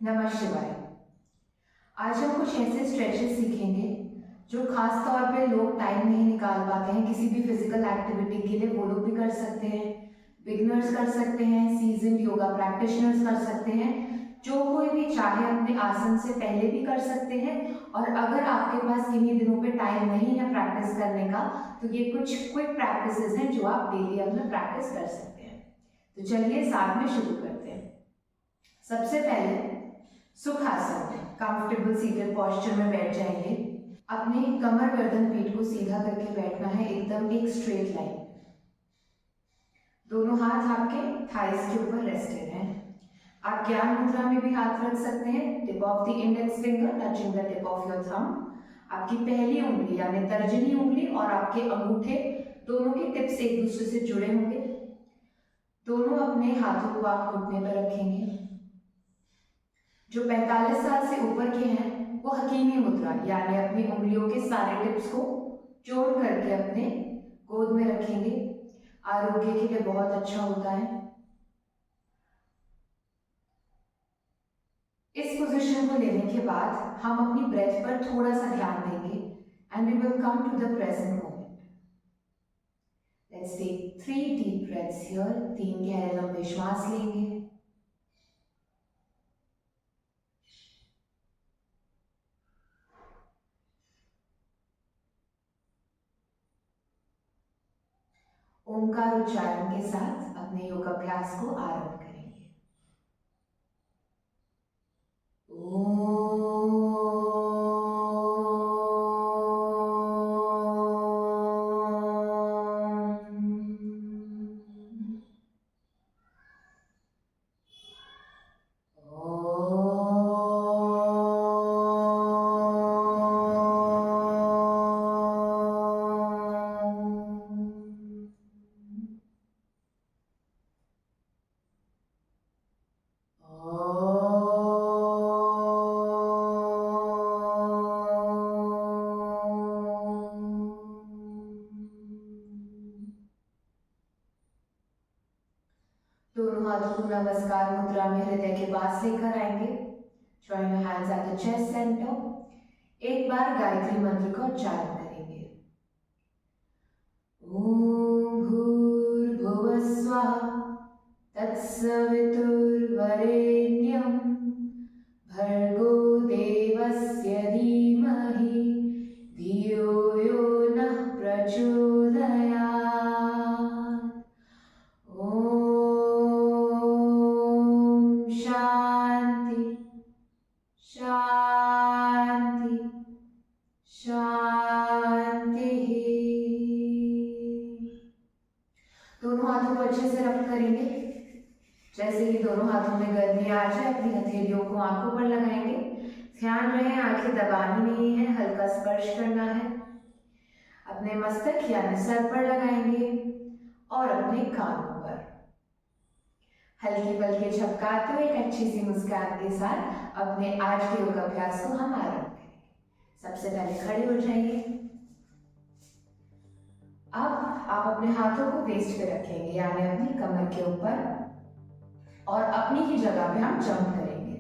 नमः शिवाय। आज हम कुछ ऐसे स्ट्रेचेस सीखेंगे जो खास तौर पे लोग टाइम नहीं निकाल पाते हैं किसी भी फिजिकल एक्टिविटी के लिए। वो लोग भी कर सकते हैं, बिगनर्स कर सकते हैं, सीजन्ड योगा प्रैक्टिशनर्स कर सकते हैं, जो कोई भी चाहे अपने आसन से पहले भी कर सकते हैं। और अगर आपके पास किन्हीं दिनों पे टाइम नहीं है प्रैक्टिस करने का, तो ये कुछ क्विक प्रैक्टिसेस हैं जो आप डेली अपना प्रैक्टिस कर सकते हैं। तो चलिए साथ में शुरू करते हैं। सबसे पहले सुखासन में कंफर्टेबल सीटेड पोस्चर में बैठ जाएंगे। अपने कमर गर्दन पीठ को सीधा करके बैठना है, एकदम एक स्ट्रेट लाइन। दोनों हाथ आपके थाइस के ऊपर रेस्टेड हैं। आप ज्ञान मुद्रा में भी हाथ रख सकते हैं, tip of the index finger touching the tip of your thumb. आपकी पहली उंगली यानी तर्जनी उंगली और आपके अंगूठे दोनों के टिप्स एक दूसरे से जुड़े होंगे। दोनों अपने हाथों को आप घुटने पर रखेंगे। जो 45 साल से ऊपर के हैं वो हकीमी मुद्रा यानी अपनी उंगलियों के सारे टिप्स को जोड़ करके अपने गोद में रखेंगे। आरोग्य के लिए बहुत अच्छा होता है। इस पोजीशन को लेने के बाद हम अपनी ब्रेथ पर थोड़ा सा ध्यान देंगे and we will come to the present moment. Let's take 3 deep breaths here. 3 गहरे लंबे श्वास लेंगे। ओंकार उच्चारण के साथ अपने योग अभ्यास को आरंभ करेंगे। दोनों हाथों को नमस्कार मुद्रा में हृदय के पास लेकर आएंगे। Join your hands at the chest center. एक बार गायत्री मंत्र का उच्चारण करेंगे। ओम भूर्भुवः स्वः तत्सवितुर्वरेण्यं भर्गो देवस्य धीमहि धियो यो नः प्रचोदयात्। ओम शांति शांति शांति। दोनों हाथों को अच्छे से रब करेंगे। जैसे ही दोनों हाथों में गर्मी आ जाए अपनी हथेलियों को आंखों पर लगाएंगे। ध्यान रहे आंखें दबानी नहीं है, हल्का स्पर्श करना है। अपने मस्तक यानी सर पर लगाएंगे और अपने कानों पर हल्की पलकें झपकाते हुए एक अच्छी सी मुस्कान के साथ अपने आज के योग अभ्यास को हम आरंभ करेंगे। सबसे पहले खड़े हो जाइए। अब आप अपने हाथों को वेस्ट पे रखेंगे यानी अपनी कमर के ऊपर और अपनी ही जगह पे हम जंप करेंगे।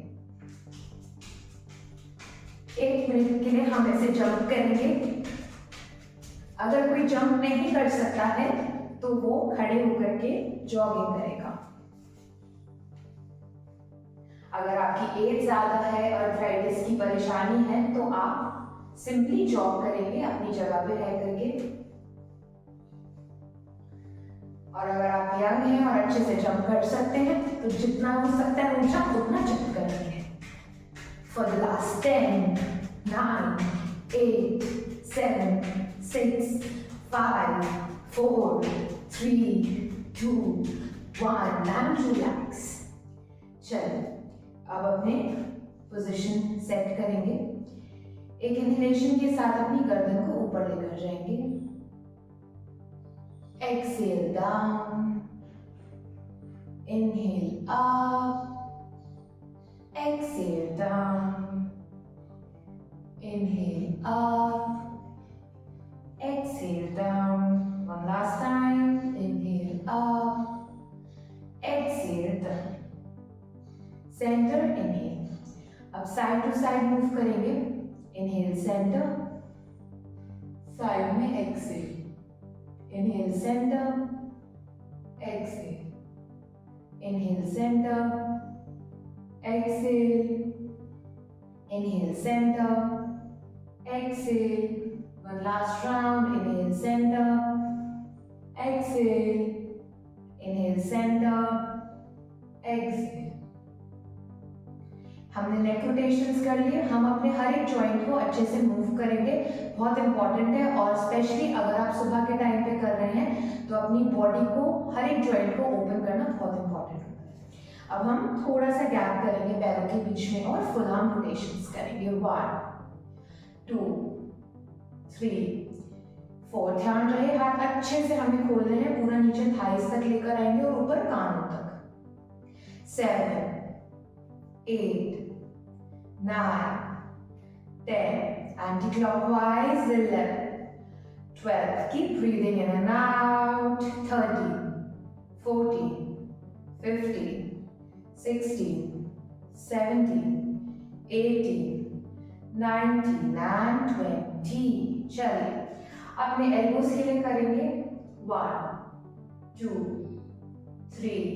1 मिनट के लिए हम ऐसे जंप करेंगे। अगर कोई जंप नहीं कर सकता है तो वो खड़े होकर के जॉगिंग करेगा। अगर आपकी एज ज्यादा है और आर्थराइटिस की परेशानी है तो आप सिंपली जॉग करेंगे अपनी जगह पे रह करके। और अगर आप यंग हैं और अच्छे से जंप कर सकते हैं तो जितना हो सकता है ऊंचा उतना जंप करेंगे। For the last 10 9 8 7 6 5 4 3 2 1 and relax. चलिए अब अपने पोजीशन सेट करेंगे। एक इनहेलेशन के साथ अपनी गर्दन को ऊपर लेकर जाएंगे। Exhale down, inhale up, exhale down, inhale up, exhale down. One last time, inhale up, exhale down. Center inhale. अब साइड टू साइड मूव करेंगे, इनहेल सेंटर, साइड में exhale, inhale centre, exhale, inhale centre, exhale, inhale centre, exhale, one last round, inhale center, exhale, inhale center, exhale. हमने नेक rotations कर लिए। हम अपने हर एक joint को अच्छे से मूव करेंगे, बहुत इंपॉर्टेंट है। और स्पेशली अगर आप सुबह के टाइम पे कर रहे हैं तो अपनी बॉडी को, हर एक जॉइंट को ओपन करना बहुत इंपॉर्टेंट होता है। अब हम थोड़ा सा गैप करेंगे पैरों के बीच में और फुल आर्म रोटेशंस करेंगे। 1 2 3 4। ध्यान रहे हाथ अच्छे से हमें खोलने हैं, पूरा नीचे थाइस तक लेकर आएंगे और ऊपर कानों तक। 7 8 9 10, anti-clockwise 11 12, keep breathing in and out, 13 14 15 16 17 18 19 and 20। चलिए अपने एल्बोज के लिए करेंगे 1 2 3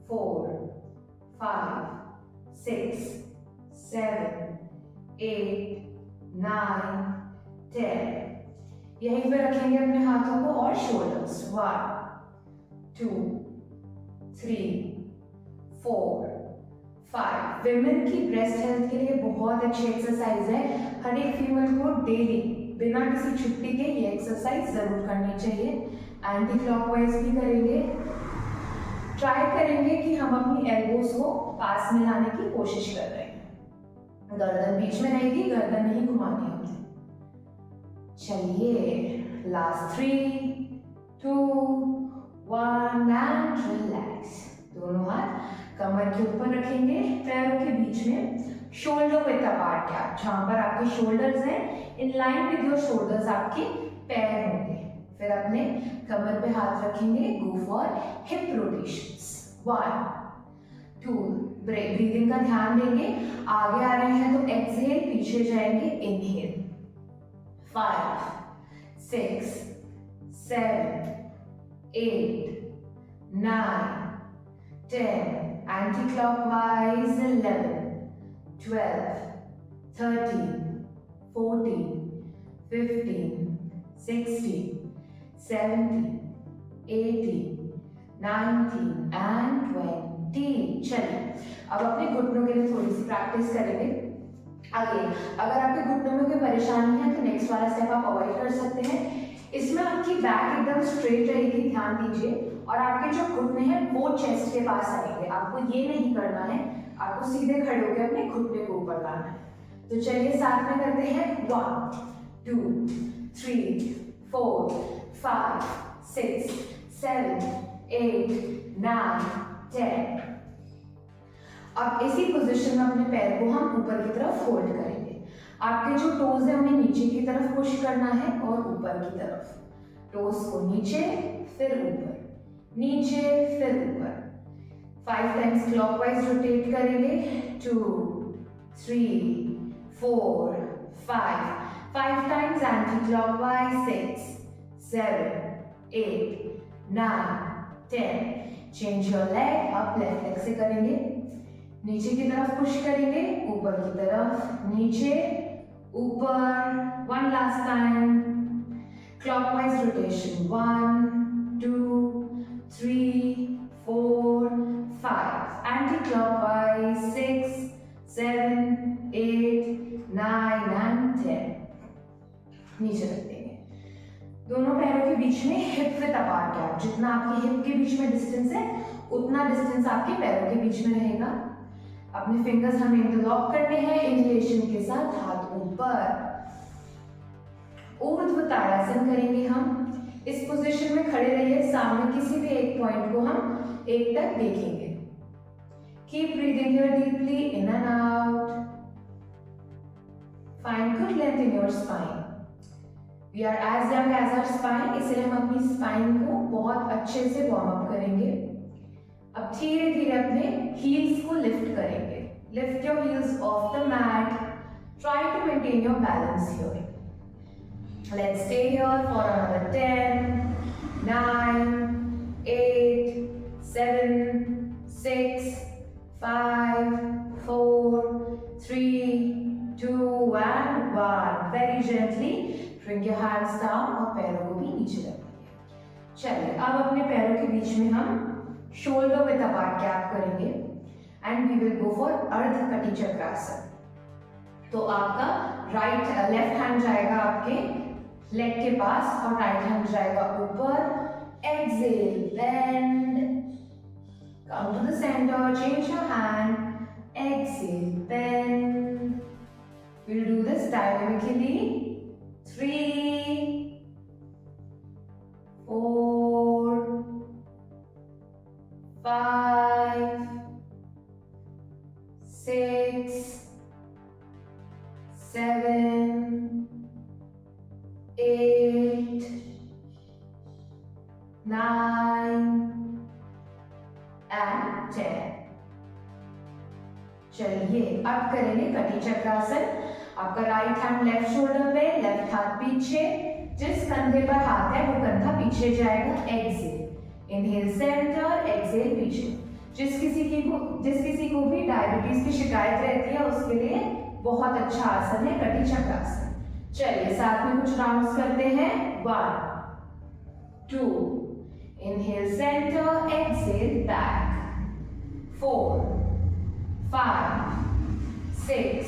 4 5 6 7 8 9 10। यहीं पे रखेंगे अपने हाथों को और शोल्डर्स। 1 2 3 4 5। विमेन की ब्रेस्ट हेल्थ के लिए बहुत अच्छी एक्सरसाइज है। हर एक फीमेल को डेली बिना किसी छुट्टी के ये एक्सरसाइज जरूर करनी चाहिए। एंटी क्लॉकवाइज भी करेंगे। ट्राई करेंगे कि हम अपनी एल्बोज को पास में लाने की कोशिश कर रहे हैं। गर्दन बीच में रहेगी, गर्दन नहीं घुमानी हमने। चलिए लास्ट 3 2 1 एंड रिलैक्स। दोनों हाथ कमर के ऊपर रखेंगे, पैरों के बीच में, शोल्डर विथ अपार्ट गैप। जहां पर आपके शोल्डर्स हैं, in line with your shoulders आपके पैर होंगे। फिर अपने कमर पे हाथ रखेंगे, go for hip rotations. 1 2 breathing का ध्यान देंगे। आगे आ रहे हैं तो एक्सहेल, पीछे जाएंगे, इनहेल। 5 6 7 8 9 10, anti-clockwise 11 12 13 14 15 16 17 18 19 and 20। चलिए अब अपने घुटनों के लिए थोड़ी सी प्रैक्टिस करेंगे। आगे अगर आपके घुटनों में कोई परेशानी है तो नेक्स्ट वाला स्टेप आप अवॉइड कर सकते हैं। इसमें आपकी बैक एकदम स्ट्रेट रहेगी, ध्यान दीजिए, और आपके जो घुटने हैं वो चेस्ट के पास आएंगे। आपको ये नहीं करना है, आपको सीधे खड़े होकर अपने घुटने को ऊपर लाना है। तो चलिए साथ में करते हैं। 1 2 3 4 5 6 7 8 9 10। अब इसी पोजीशन में अपने पैर को हम ऊपर की तरफ फोल्ड करेंगे। आपके जो टोज है उन्हें नीचे की तरफ पुश करना है और ऊपर की तरफ। टोज को नीचे, फिर ऊपर, नीचे, फिर ऊपर। 5 टाइम्स क्लॉकवाइज रोटेट करेंगे। 2 3 4 5 times anti clockwise. 6 7 8 9 10। Change your leg, up left leg से करेंगे, नीचे की तरफ पुश करेंगे, ऊपर की तरफ, नीचे, ऊपर। 1 last time clockwise rotation. 1 2 3 4 5 anti clockwise. 6 7 8 9 and 10। नीचे रख देंगे। दोनों पैरों के बीच में हिप विद अपार्ट गैप। जितना आपकी हिप के बीच में डिस्टेंस है उतना डिस्टेंस आपके पैरों के बीच में रहेगा। अपने फिंगर्स हमें इंटरलॉक करने हैं। इनहेलेशन के साथ हाथ ऊपर, ऊर्ध्व ताड़ासन करेंगे हम। इस पोजीशन में खड़े रहिए, सामने किसी भी एक पॉइंट को हम 1 तक देखेंगे। Keep breathing here deeply in and out. Find good length in your spine. We are as young as our spine, इसलिए हम अपनी स्पाइन को बहुत अच्छे से वार्म अप करेंगे। अब धीरे धीरे अपने हील्स को लिफ्ट करेंगे। Lift your heels off the mat. Try to maintain your balance here. Let's stay here for another 10, 9, 8, 7, 6, 5, 4, 3, 2 and 1. Very gently bring your hands down और पैरों को भी नीचे रखिए। चलिए अब अपने पैरों के बीच में हम शोल्डर विद अपार्ट गैप करेंगे and we will go for Ardha Kati चक्रासन। तो आपका लेफ्ट हैंड जाएगा आपके लेग के पास और राइट हैंड जाएगा ऊपर। Exhale bend, come to the center, change your hand, exhale bend. We'll do this dynamically. 3, 4, 5, 6, 7, 8, 9 and 10. चलिए अब करेंगे कटी चक्रासन। आपका राइट हैंड लेफ्ट शोल्डर पे, लेफ्ट हाथ पीछे, जिस कंधे पर हाथ है वो कंधा पीछे जाएगा। एक्सेल, इनहेल सेंटर, एक्सेल पीछे। जिस किसी को भी डायबिटीज की शिकायत रहती है उसके लिए बहुत अच्छा आसन है कटी चक्रासन। चलिए साथ में कुछ राउंड्स करते हैं। 1, 2, inhale centre, exhale back. 4, 5, 6,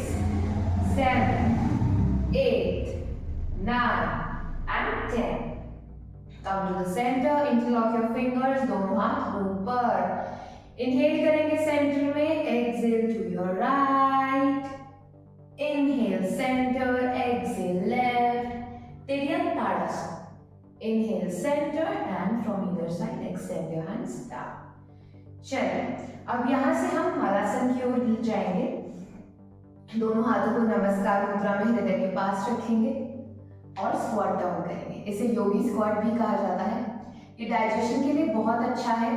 7, 8, 9 and 10. Come to the center, interlock your fingers, दोनों हाथ ऊपर। Inhale करेंगे सेंटर में, exhale to your right. Inhale center, exhale left. Tiryan Tadasana. Inhale center and from either side extend your hands down. चलिए अब यहाँ से हम हलासन की ओर जाएंगे। दोनों हाथों को नमस्कार मुद्रा में हृदय के पास रखेंगे और स्क्वाट डाउन करेंगे। इसे योगी स्क्वाट भी कहा जाता है। ये डाइजेशन के लिए बहुत अच्छा है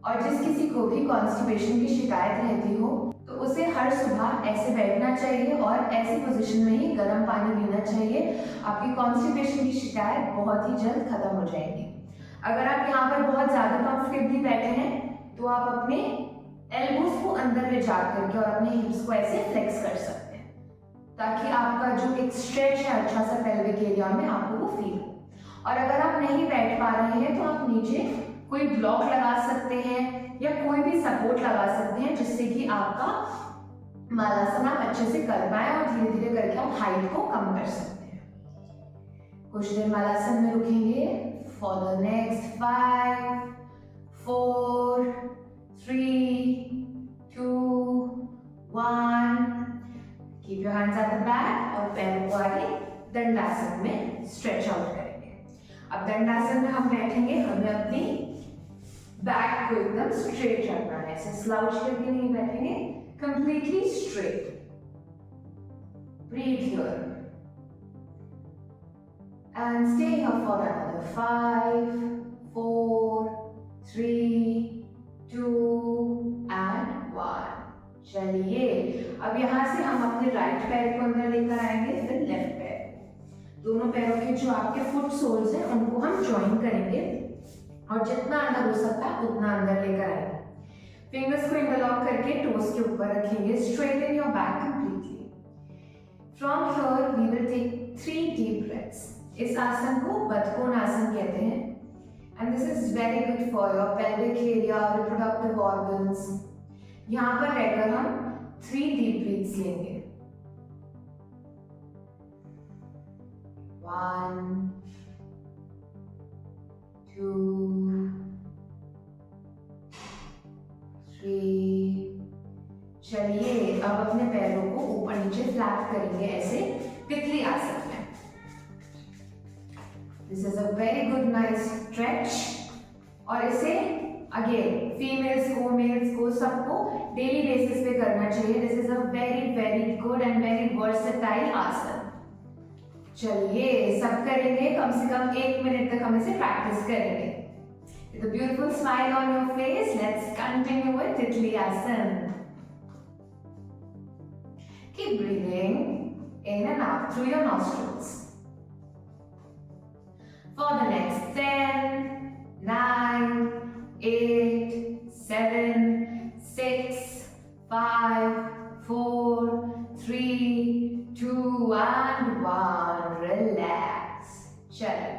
और जिस किसी को भी कॉन्स्टिपेशन की शिकायत रहती हो तो उसे हर सुबह ऐसे बैठना चाहिए और ऐसी पोजीशन में ही गर्म पानी पीना चाहिए। आपकी कॉन्स्टिपेशन की शिकायत बहुत ही जल्द खत्म हो जाएगी। अगर आप यहाँ पर बहुत ज्यादा कंफर्टेबली बैठे हैं तो आप अपने एल्बोज को अंदर ले जा करके और अपने हिप्स को ऐसे फ्लेक्स कर सकते हैं ताकि आपका जो एक स्ट्रेच है अच्छा सा पेल्विक एरिया में आपको वो फील हो। और अगर आप नहीं बैठ पा रहे हैं तो आप नीचे कोई ब्लॉक लगा सकते हैं या कोई भी सपोर्ट लगा सकते हैं जिससे कि आपका मालासन आप अच्छे से कर पाए और धीरे धीरे करके आप हाइट को कम कर सकते हैं। कुछ देर मालासन में रुकेंगे for the next 5, 4, 3, 2, 1. Keep your hands at the back और पैरों को आगे दंडासन में स्ट्रेच आउट करेंगे। अब दंडासन में हम बैठेंगे, हमें अपनी बैक को एकदम स्ट्रेट रखना है। ऐसे स्लाउच करके नहीं बैठेंगे, completely straight. Breathe here and stay here for another 5, 4, 3, 2 and 1. चलिए अब यहाँ से हम अपने राइट पैर को अंदर लेकर आएंगे, फिर लेफ्ट पैर। दोनों पैरों के जो आपके फुट सोल्स हैं उनको हम ज्वाइन करेंगे और जितना अंदर हो सकता है उतना अंदर लेकर आएंगे। फिंगर्स को इंटरलॉक करके टोस के ऊपर रखेंगे। Straighten your back completely. From here we will take 3 deep breaths. इस आसन को बतकोनासन कहते हैं and this is very good for your pelvic area, reproductive organs. यहाँ पर रहकर हम 3 deep breaths लेंगे। 1, 2, 3। चलिए अब अपने पैरों को ऊपर नीचे फ्लैट करेंगे ऐसे तितली आसन में। This is a very good nice stretch और इसे अगेन फीमेल्स को मेल्स को सबको डेली बेसिस पे करना चाहिए। This is a very good and very versatile आसन। चलिए सब करेंगे, कम से कम 1 मिनट तक हम इसे प्रैक्टिस करेंगे। With a beautiful smile on your face, let's continue with Titli Asan. Keep breathing in and out through your nostrils. For the next 10, 9, 8, 7, 6, 5, 4, 3, 2 and 1. Relax. चलिए,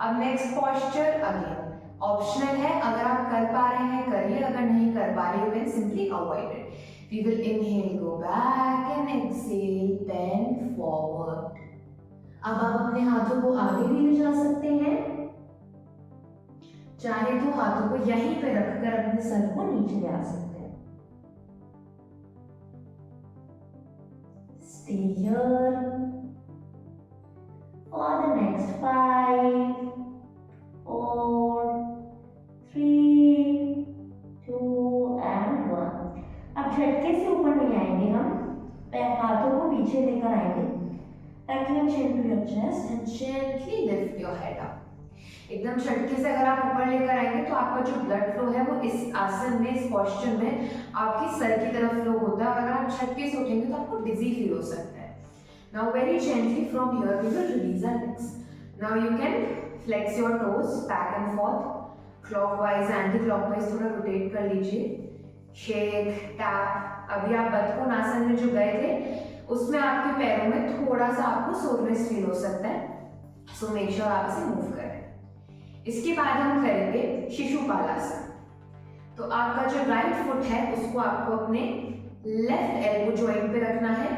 अब नेक्स्ट पॉस्चर अगेन ऑप्शनल है, अगर आप कर पा रहे हैं करिए, अगर नहीं कर पा रहे you can simply avoid it. We will inhale, go back and exhale, bend forward. अब आप अपने हाथों को आगे भी ले जा सकते हैं, चाहे तो हाथों को यहीं पे रखकर अपने सर को नीचे ले आ सकते हैं. Stay here for the next 5, 4, 3, 2 and 1. अब झटके से ऊपर नहीं आएंगे हम, हाथों को पीछे लेकर आएंगे. Tuck your chin to your chest and gently lift your head up. एकदम झटके से अगर आप ऊपर लेकर आएंगे तो आपका जो ब्लड फ्लो है वो इस आसन में, इस पोस्चर में आपकी सर की तरफ फ्लो होता है, और अगर आप झटके से उठेंगे तो आपको डिजी फील हो सकता है. Now very gently from here we will release our legs. Now you can flex your toes back and forth, clockwise, anti-clockwise थोड़ा rotate कर लीजिए. Shake, tap. अभी आप बतखों आसन में जो गए थे उसमें आपके पैरों में थोड़ा सा आपको सोरनेस फील हो सकता है, so make sure आप इसे मूव करें. इसके बाद हम करेंगे शिशुपालासन. तो आपका जो राइट फुट है उसको आपको अपने लेफ्ट एल्बो जॉइंट पे रखना है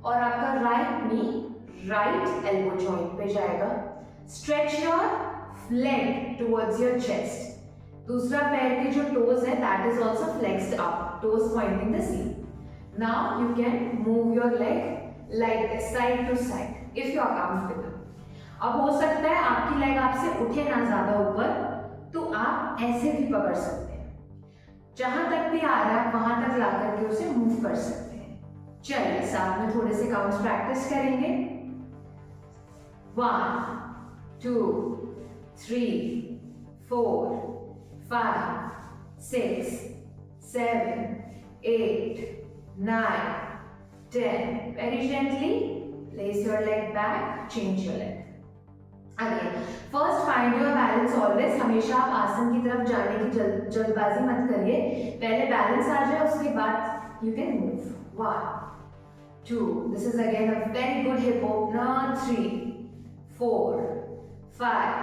और आपका right knee right elbow joint पे जाएगा. Stretch your leg towards your chest. दूसरा पैर के जो टोज है that is also flexed up, toes pointing the ceiling. Now you can move your leg like this side to side if you are comfortable. अब हो सकता है आपकी लेग आपसे उठे ना ज्यादा ऊपर, तो आप ऐसे भी पकड़ सकते हैं. जहां तक भी आ रहा है वहां तक ला करके उसे मूव कर सकते हैं. चलिए साथ में थोड़े से काउंट्स प्रैक्टिस करेंगे. 1, 2, 3, 4, 5, 6, 7, 8, 9, 10. Very gently place your leg back, change your leg. Again, first find your balance always. हमेशा आप आसन की तरफ जाने की जल्दबाजी मत करिए, पहले बैलेंस आ जाए उसके बाद you can move. 1, 2. This is again a very good hip opener. 3, 4, 5,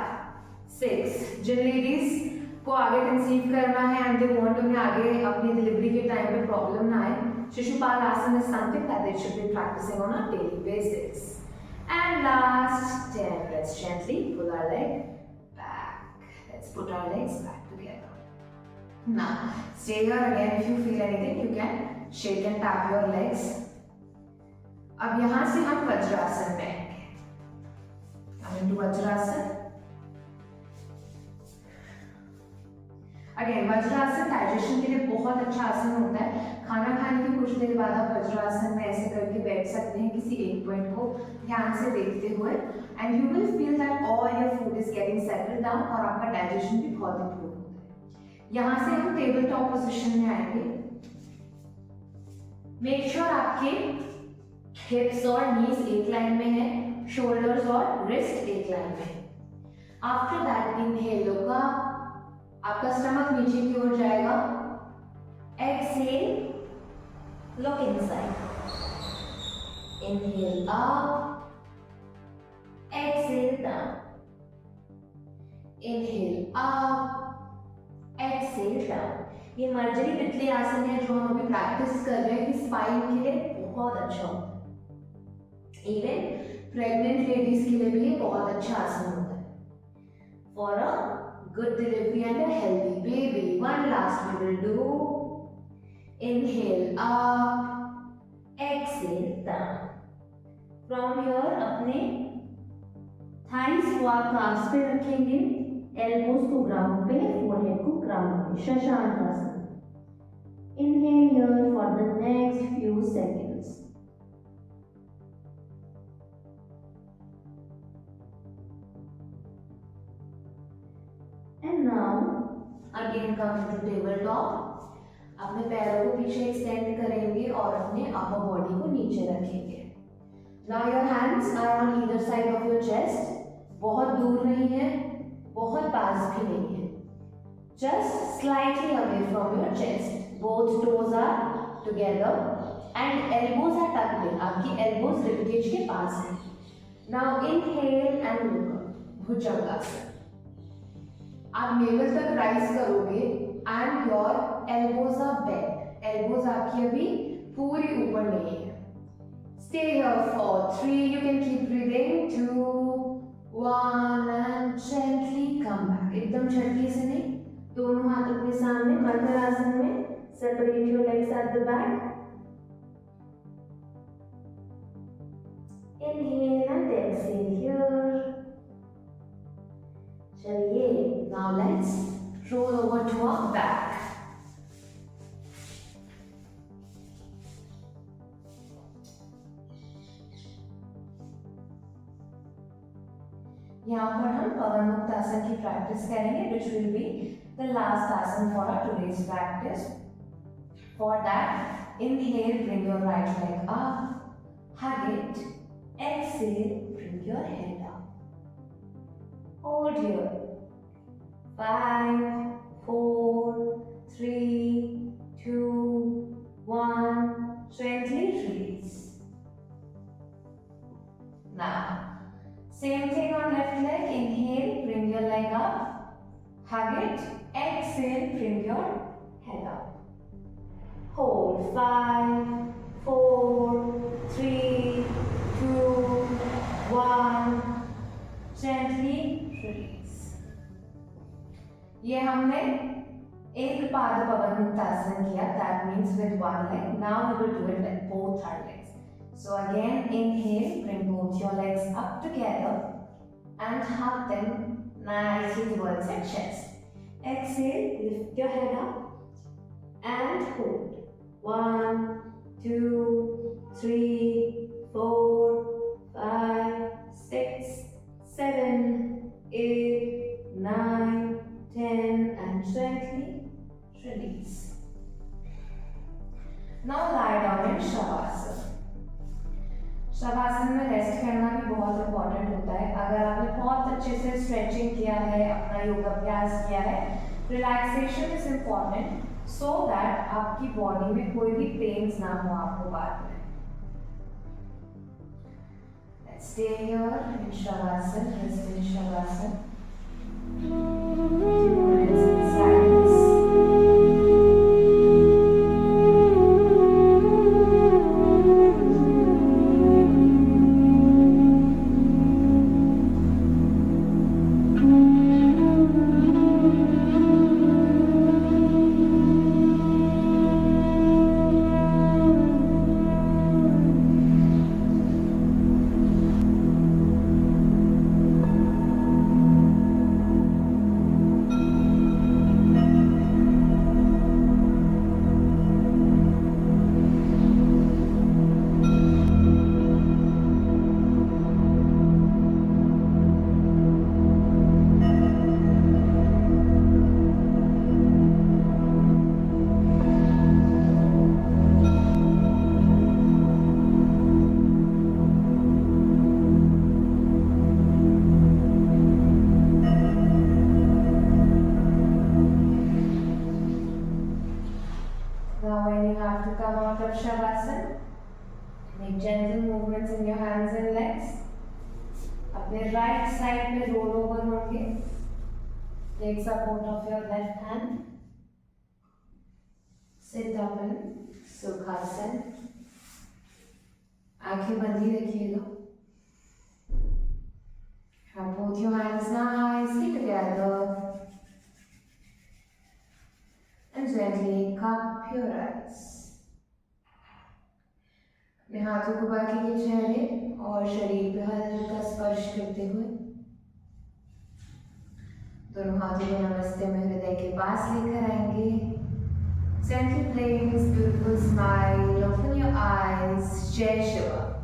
6. Jin ladies को आगे कंसीव करना है एंड दे वांट उन्हें आगे अपनी डिलीवरी के टाइम पे प्रॉब्लम ना आए, शिशुपाल आसन is something that they should be practicing on a daily basis. And last 10. Let's gently pull our leg back. Let's put our legs back together. Now stay here again. If you feel anything, you can shake and tap your legs. अब यहां से हम वज्रासन में आएंगे. Come into vajrasana. Again vajrasana digestion के लिए बहुत अच्छा आसन होता है. खाना खाने के कुछ देर बाद आप वज्रासन में ऐसे करके बैठ सकते हैं किसी एक पॉइंट को ध्यान से देखते हुए, and you will feel that all your food is getting settled down और आपका डाइजेशन भी बहुत इंप्रूव होता है. यहाँ से हम टेबल टॉप पोजीशन में आएंगे. मेक श्योर आपके हिप्स और नीज एक लाइन में है, शोल्डर्स और रिस्ट एक लाइन में है. आफ्टर दैट इनहेल होगा, आपका स्टमक नीचे की ओर जाएगा. Exhale, look inside. Inhale up, exhale down. Inhale up, exhale down. ये मर्जरी पितली आसन है जो हम अभी प्रैक्टिस कर रहे हैं कि स्पाइन के लिए बहुत अच्छा होता है. इवन प्रेग्नेंट लेडीज के लिए भी ये बहुत अच्छा आसन होता है. For a good delivery and a healthy baby. One last we will do. Inhale up, exhale down. From here अपने थाइस को आप काफ्स पे रखेंगे, एल्बोज को ग्राउंड पे, फोरहेड को ग्राउंड पे. शशांक आसन. Inhale here for the next few seconds. And now again come to tabletop. अपने पैरों को पीछे एक्सटेंड करेंगे और अपने अपर बॉडी को नीचे नीचे रखेंगे। Now your hands are on either side of your chest, बहुत दूर नहीं है, बहुत पास भी नहीं है, just slightly away from your chest. Both toes are together and elbows are tucked in, आपकी एल्बोज रिबकेज के पास है। Now inhale and look up, Bhujangasana. आप नेवल तक राइज करोगे and your elbows are bent, elbows आपकी अभी पूरी ऊपर नहीं है। Stay here for 3, you can keep breathing, 2, 1 and gently come back। एकदम झटके से नहीं, दोनों हाथ अपने सामने मध्यमासन में, separate your legs at the back, inhale and exhale here। चलिए, now let's roll over to our back। यहाँ पर हम पवन मुक्त आसन की प्रैक्टिस करेंगे, which will be the last आसन for our today's practice। For that, inhale, bring your right leg up, hug it, exhale, bring your head up, hold here, 5, 4, 3, 2, 1, gently release। Now, same thing on left leg, inhale, bring your leg up, hug it, exhale, bring your head up, hold, 5, 4, 3, 2, 1, gently release। ये हमने एक पाद पवन मुक्त आसन किया, that means with one leg। Now we will do it with both our legs। So again, inhale, bring both your legs up together and hug them nicely towards your chest. Exhale, lift your head up and hold, 1, 2, 3, 4, 5, 6, 7, 8, 9, 10 and gently release। Now lie down in Shavasana। Shavasana में rest करना भी बहुत important होता है। अगर आपने बहुत अच्छे से स्ट्रेचिंग किया है, अपना योगाभ्यास किया है, relaxation is important so that आपकी बॉडी में कोई भी पेन्स ना हो आपको बाद में। Let's stay here in Shavasana, rest in Shavasana। Few minutes in silence। Come out of Shavasana, make gentle movements in your hands and legs। अपने right side पे roll over होंगे, take support of your left hand, sit up in Sukhasana। आंखें बंद ही रखिएगा। Have both your hands nicely together and gently cup your eyes। अपने हाथों को बाकी के चेहरे और शरीर पे हल्का स्पर्श करते हुए दोनों हाथों को नमस्ते में हृदय के पास लेकर आएंगे। Gently playing this beautiful smile, open your eyes, Jai Shiva।